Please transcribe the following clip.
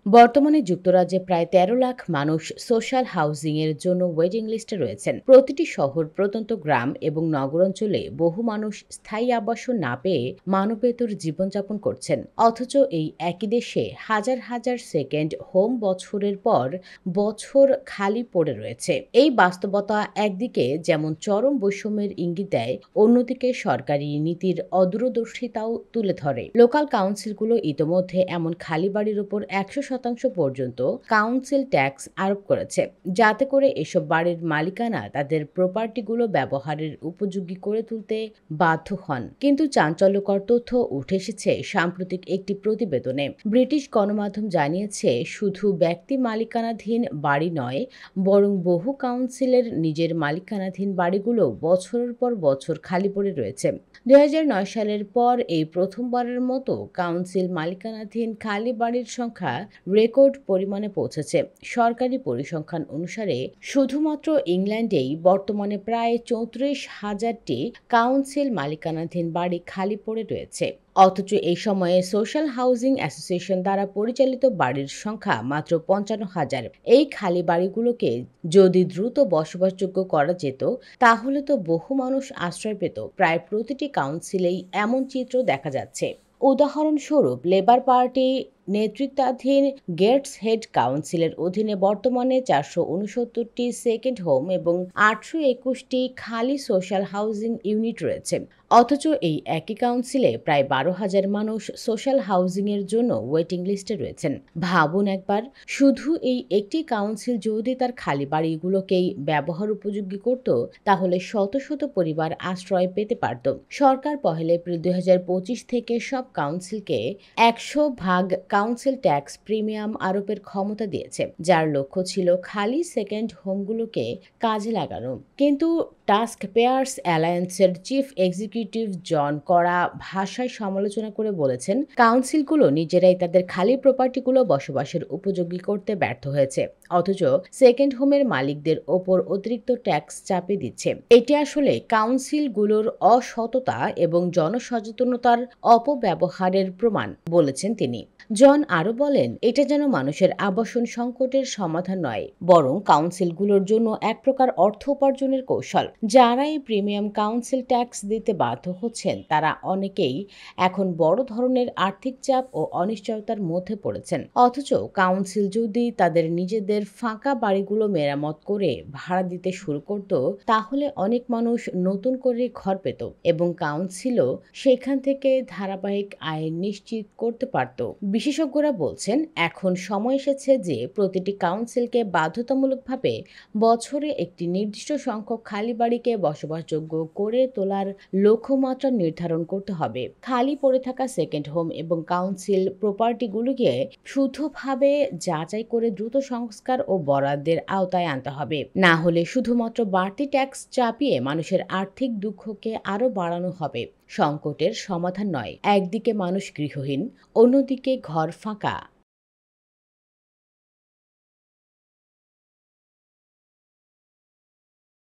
বর্তমানে যুক্তরাজ্যে প্রায় ১৩ লাখ মানুষ সোশ্যাল হাউজিং এর জন্য ওয়েটিং লিস্টে রয়েছেন। প্রতিটি শহর, প্রত্যন্ত গ্রাম এবং নগরাঞ্চলে বহু মানুষ স্থায়ী আবাসন না পেয়ে মানবেতর জীবনযাপন করছেন। অথচ এই একই দেশে হাজার হাজার সেকেন্ড হোম বছরের পর বছর খালি পড়ে রয়েছে। এই বাস্তবতা একদিকে যেমন চরম বৈষম্যের ইঙ্গিত দেয়, অন্যদিকে সরকারি নীতির অদূরদর্শিতাও তুলে ধরে। লোকাল কাউন্সিলগুলো ইতোমধ্যে এমন খালি বাড়ির উপর ১০০% পর্যন্ত কাউন্সিল ট্যাক্স আরোপ করেছে, যাতে করে এসব বাড়ির মালিকানা তাদের প্রপার্টিগুলো ব্যবহারের উপযোগী করে তুলতে বাধ্য হন। কিন্তু চাঞ্চল্যকর তথ্য উঠে এসেছে সাম্প্রতিক একটি প্রতিবেদনে। ব্রিটিশ গণমাধ্যম জানিয়েছে, শুধু ব্যক্তি মালিকানাধীন বাড়ি নয়, বরং বহু কাউন্সিলের নিজের মালিকানাধীন বাড়িগুলো বছরের পর বছর খালি পড়ে রয়েছে। ২০০৯ সালের পর এই প্রথমবারের মতো কাউন্সিল মালিকানাধীন খালি বাড়ির সংখ্যা রেকর্ড পরিমাণে পৌঁছেছে। সরকারি পরিসংখ্যান অনুসারে শুধুমাত্র ইংল্যান্ডেই বর্তমানে প্রায় ৩৪,০০০টি কাউন্সিল মালিকানাধীন বাড়ি খালি পড়ে রয়েছে। অথচ এই সময়ে সোশ্যাল হাউজিং অ্যাসোসিয়েশন দ্বারা পরিচালিত বাড়ির সংখ্যা মাত্র ৫৫,০০০। এই খালি বাড়িগুলোকে যদি দ্রুত বসবাসযোগ্য করা যেত, তাহলে তো বহু মানুষ আশ্রয় পেত। প্রায় প্রতিটি কাউন্সিলেই এমন চিত্র দেখা যাচ্ছে। উদাহরণস্বরূপ, লেবার পার্টি নেতৃত্বাধীন গেটসহেড কাউন্সিলের অধীনে বর্তমানে ৪৬৯টি সেকেন্ড হোম এবং ৮২১টি খালি সোশ্যাল হাউজিং ইউনিট রয়েছে। অথচ এই একই কাউন্সিলে প্রায় ১২,০০০ মানুষ সোশ্যাল হাউজিংয়ের জন্য ওয়েটিং লিস্টে রয়েছেন। ভাবুন একবার, শুধু এই একটি কাউন্সিল যদি তার খালি বাড়িগুলোকেই ব্যবহার উপযোগী করত, তাহলে শত শত পরিবার আশ্রয় পেতে পারত। সরকার ১ এপ্রিল ২০২৫ থেকে সব কাউন্সিলকে ১০০% কাউন্সিল ট্যাক্স প্রিমিয়াম আরোপের ক্ষমতা দিয়েছে, যার লক্ষ্য ছিল খালি সেকেন্ড হোমগুলোকে কাজে লাগানো। কিন্তু টাস্ক পেয়ার্স অ্যালায়েন্সের চিফ এক্সিকিউটিভ জন কড়া ভাষায় সমালোচনা করে বলেছেন, কাউন্সিলগুলো নিজেরাই তাদের খালি প্রপার্টিগুলো বসবাসের উপযোগী করতে ব্যর্থ হয়েছে, অথচ সেকেন্ড হোমের মালিকদের ওপর অতিরিক্ত ট্যাক্স চাপিয়ে দিচ্ছে। এটি আসলে কাউন্সিলগুলোর অসততা এবং জনসচেতনতার অপব্যবহারের প্রমাণ, বলেছেন তিনি। জন আরও বলেন, এটা যেন মানুষের আবাসন সংকটের সমাধান নয়, বরং কাউন্সিলগুলোর জন্য এক প্রকার অর্থ উপার্জনের কৌশল। যারা এই প্রিমিয়াম কাউন্সিল ট্যাক্স দিতে বাধ্য হচ্ছেন, তারা অনেকেই এখন বড় ধরনের আর্থিক চাপ ও অনিশ্চয়তার মধ্যে পড়েছেন। অথচ কাউন্সিল যদি তাদের নিজেদের ফাঁকা বাড়িগুলো মেরামত করে ভাড়া দিতে শুরু করত, তাহলে অনেক মানুষ নতুন করে ঘর পেত এবং কাউন্সিলও সেখান থেকে ধারাবাহিক আয় নিশ্চিত করতে পারত। বিশেষজ্ঞরা বলছেন, এখন সময় এসেছে যে প্রতিটি কাউন্সিলকে বাধ্যতামূলকভাবে বছরে একটি নির্দিষ্ট সংখ্যক খালি বাড়িকে বসবাসযোগ্য করে তোলার লক্ষ্যমাত্রা নির্ধারণ করতে হবে। খালি পড়ে থাকা সেকেন্ড হোম এবং কাউন্সিল প্রপার্টিগুলোকে শুদ্ধভাবে যাচাই করে দ্রুত সংস্কার ও বরাদ্দের আওতায় আনতে হবে। না হলে শুধুমাত্র বাড়তি ট্যাক্স চাপিয়ে মানুষের আর্থিক দুঃখকে আরও বাড়ানো হবে, সংকটের সমাধান নয়। একদিকে মানুষ গৃহহীন, অন্যদিকে ঘর ফাঁকা।